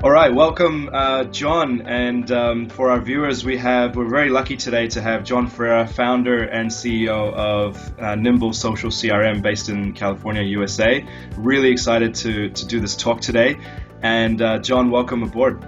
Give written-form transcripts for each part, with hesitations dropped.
All right, welcome, John. And for our viewers, we're very lucky today to have Jon Ferrara, founder and CEO of Nimble Social CRM, based in California, USA. Really excited to do this talk today. And John, welcome aboard.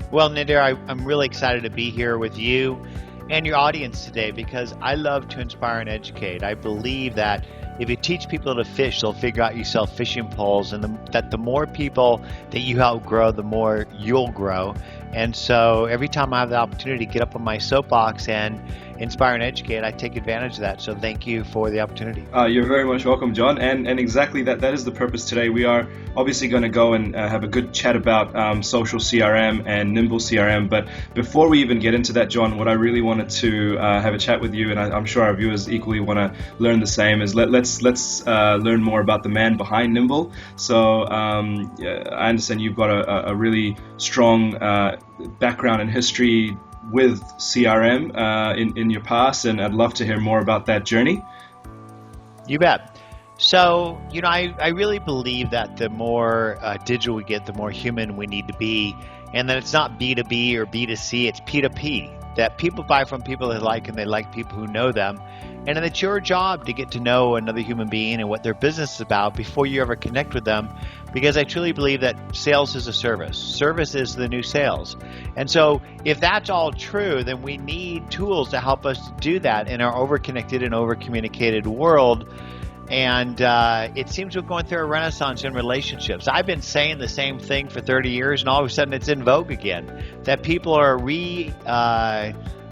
Well, Nadir, I'm really excited to be here with you and your audience today because I love to inspire and educate. I believe that if you teach people to fish, they'll figure out you sell fishing poles, and that the more people that you help grow, the more you'll grow. And so every time I have the opportunity to get up on my soapbox and inspire and educate, I take advantage of that. So thank you for the opportunity. You're very much welcome, John. And exactly that is the purpose today. We are obviously going to go and have a good chat about social CRM and Nimble CRM. But before we even get into that, John, what I really wanted to have a chat with you, and I'm sure our viewers equally want to learn the same, is let's learn more about the man behind Nimble. So I understand you've got a really strong background and history with CRM in your past, and I'd love to hear more about that journey. You bet. So, I really believe that the more digital we get, the more human we need to be, and that it's not B2B or B2C, it's P2P, that people buy from people they like and they like people who know them, and it's your job to get to know another human being and what their business is about before you ever connect with them, because I truly believe that sales is a service. Service is the new sales. And so if that's all true, then we need tools to help us do that in our over-connected and over-communicated world. And it seems we're going through a renaissance in relationships. I've been saying the same thing for 30 years, and all of a sudden it's in vogue again, that people are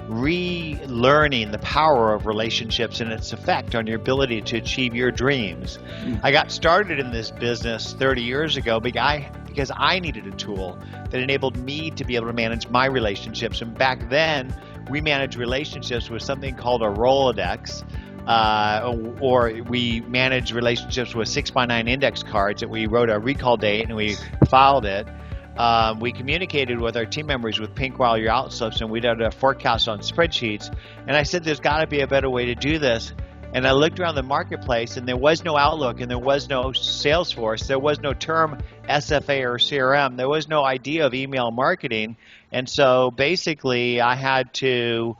relearning the power of relationships and its effect on your ability to achieve your dreams. I got started in this business 30 years ago because I needed a tool that enabled me to be able to manage my relationships. And back then, we managed relationships with something called a Rolodex, or we managed relationships with 6x9 index cards that we wrote a recall date and we filed it. We communicated with our team members with pink while you're out slips, and we did a forecast on spreadsheets. And I said, there's got to be a better way to do this. And I looked around the marketplace, and there was no Outlook, and there was no Salesforce. There was no term SFA or CRM. There was no idea of email marketing. And so basically, I had to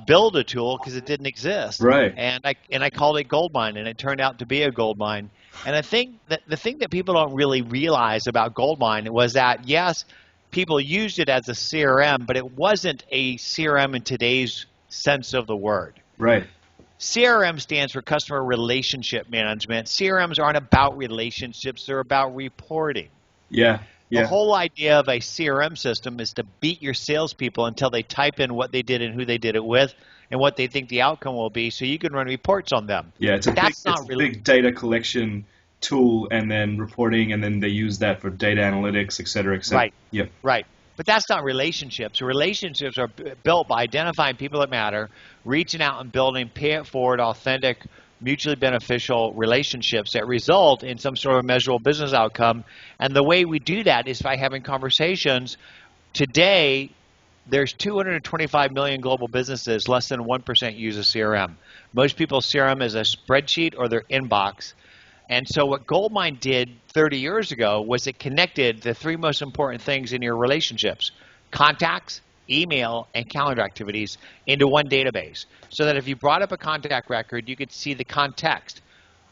build a tool because it didn't exist. Right. And I called it Goldmine, and it turned out to be a goldmine. And I think that the thing that people don't really realize about Goldmine was that, yes, people used it as a CRM, but it wasn't a CRM in today's sense of the word. Right. CRM stands for Customer Relationship Management. CRMs aren't about relationships. They're about reporting. Yeah. The whole idea of a CRM system is to beat your salespeople until they type in what they did and who they did it with and what they think the outcome will be, so you can run reports on them. Yeah, it's a big data collection tool, and then reporting, and then they use that for data analytics, et cetera, et cetera. Right. Yep. Right. But that's not relationships. Relationships are built by identifying people that matter, reaching out and building pay-it-forward, authentic, mutually beneficial relationships that result in some sort of measurable business outcome. And the way we do that is by having conversations. Today, there's 225 million global businesses. Less than 1% use a CRM. Most people's CRM is a spreadsheet or their inbox. And so what Goldmine did 30 years ago was it connected the three most important things in your relationships: contacts, email, and calendar activities into one database. So that if you brought up a contact record, you could see the context.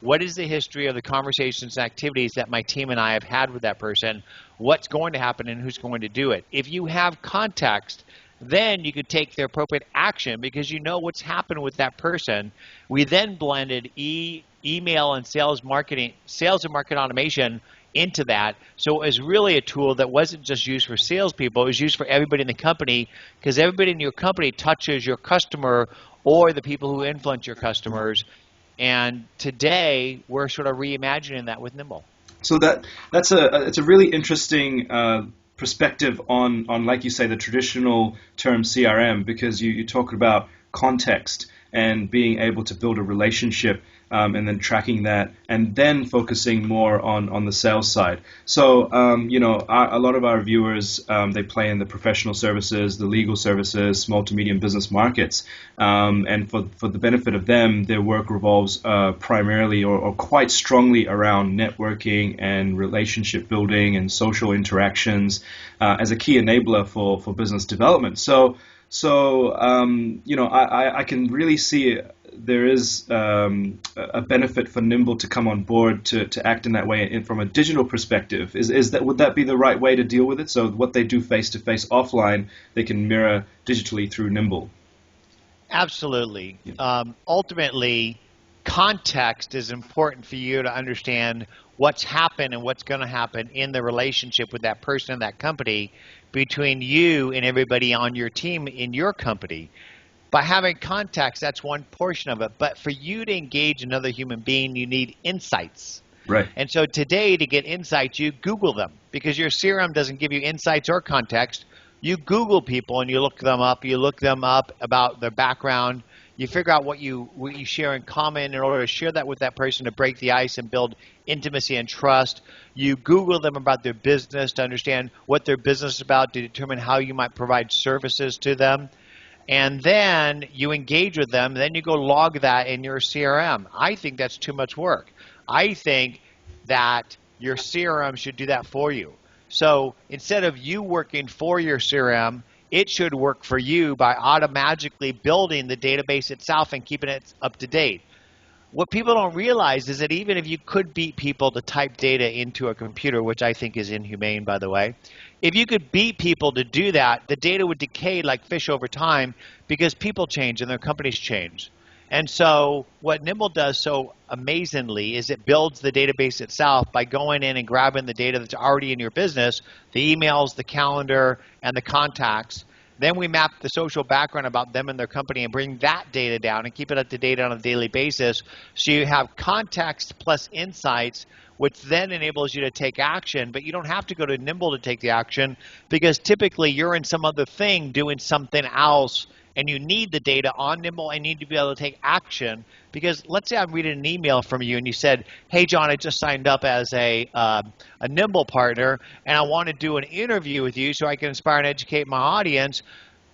What is the history of the conversations and activities that my team and I have had with that person? What's going to happen and who's going to do it? If you have context, then you could take the appropriate action because you know what's happened with that person. We then blended email and sales and market automation into that. So it was really a tool that wasn't just used for salespeople. It was used for everybody in the company, because everybody in your company touches your customer or the people who influence your customers. And today, we're sort of reimagining that with Nimble. So it's a really interesting perspective on, like you say, the traditional term CRM, because you talk about context. and being able to build a relationship, and then tracking that, and then focusing more on the sales side. So, a lot of our viewers, they play in the professional services, the legal services, small to medium business markets. And for the benefit of them, their work revolves primarily or quite strongly around networking and relationship building and social interactions as a key enabler for business development. So I can really see there is a benefit for Nimble to come on board to act in that way from a digital perspective. Would that be the right way to deal with it? So what they do face to face offline, they can mirror digitally through Nimble. Absolutely. Ultimately, context is important for you to understand what's happened and what's going to happen in the relationship with that person and that company between you and everybody on your team in your company. By having context, that's one portion of it. But for you to engage another human being, you need insights. Right. And so today, to get insights, you Google them, because your CRM doesn't give you insights or context. You Google people and you look them up. You look them up about their background. You figure out what you share in common in order to share that with that person to break the ice and build intimacy and trust. You Google them about their business to understand what their business is about, to determine how you might provide services to them. And then you engage with them, then you go log that in your CRM. I think that's too much work. I think that your CRM should do that for you. So instead of you working for your CRM, it should work for you by automatically building the database itself and keeping it up to date. What people don't realize is that even if you could beat people to type data into a computer, which I think is inhumane, by the way, if you could beat people to do that, the data would decay like fish over time because people change and their companies change. And so what Nimble does so amazingly is it builds the database itself by going in and grabbing the data that's already in your business, the emails, the calendar, and the contacts. Then we map the social background about them and their company and bring that data down and keep it up to date on a daily basis. So you have context plus insights, which then enables you to take action. But you don't have to go to Nimble to take the action, because typically you're in some other thing doing something else, and you need the data on Nimble and need to be able to take action. Because let's say I'm reading an email from you and you said, hey, John, I just signed up as a Nimble partner and I want to do an interview with you so I can inspire and educate my audience.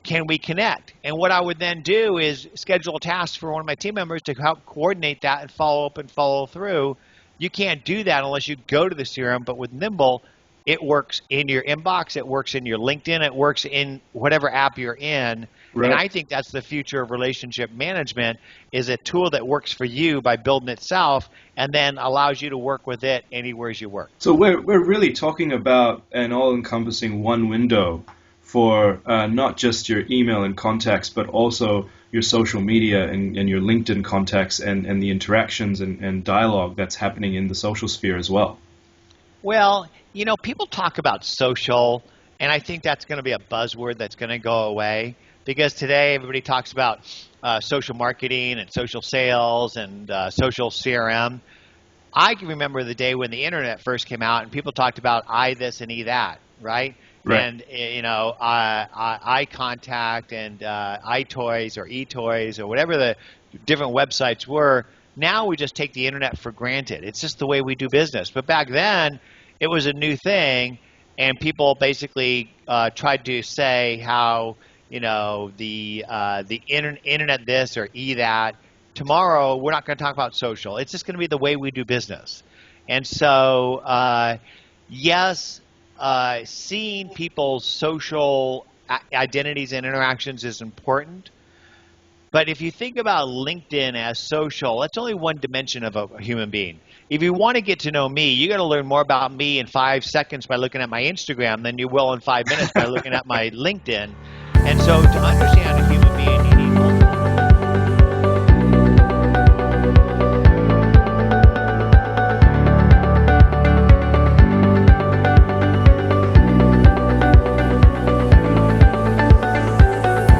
Can we connect? And what I would then do is schedule a task for one of my team members to help coordinate that and follow up and follow through. You can't do that unless you go to the CRM, but with Nimble, it works in your inbox, it works in your LinkedIn, it works in whatever app you're in. Right. And I think that's the future of relationship management, is a tool that works for you by building itself and then allows you to work with it anywhere you work. So we're really talking about an all-encompassing one window for not just your email and contacts, but also your social media and your LinkedIn contacts and the interactions and dialogue that's happening in the social sphere as well. Well, people talk about social, and I think that's going to be a buzzword that's going to go away, because today everybody talks about social marketing and social sales and social CRM. I can remember the day when the internet first came out and people talked about I this and E that, right? Right. And I contact and iToys or eToys or whatever the different websites were. Now we just take the internet for granted. It's just the way we do business. But back then, it was a new thing, and people basically tried to say how the internet this or E that. Tomorrow, we're not going to talk about social. It's just going to be the way we do business. And so, yes, seeing people's social identities and interactions is important. But if you think about LinkedIn as social, that's only one dimension of a human being. If you want to get to know me, you got to learn more about me in 5 seconds by looking at my Instagram than you will in 5 minutes by looking at my LinkedIn. And so to understand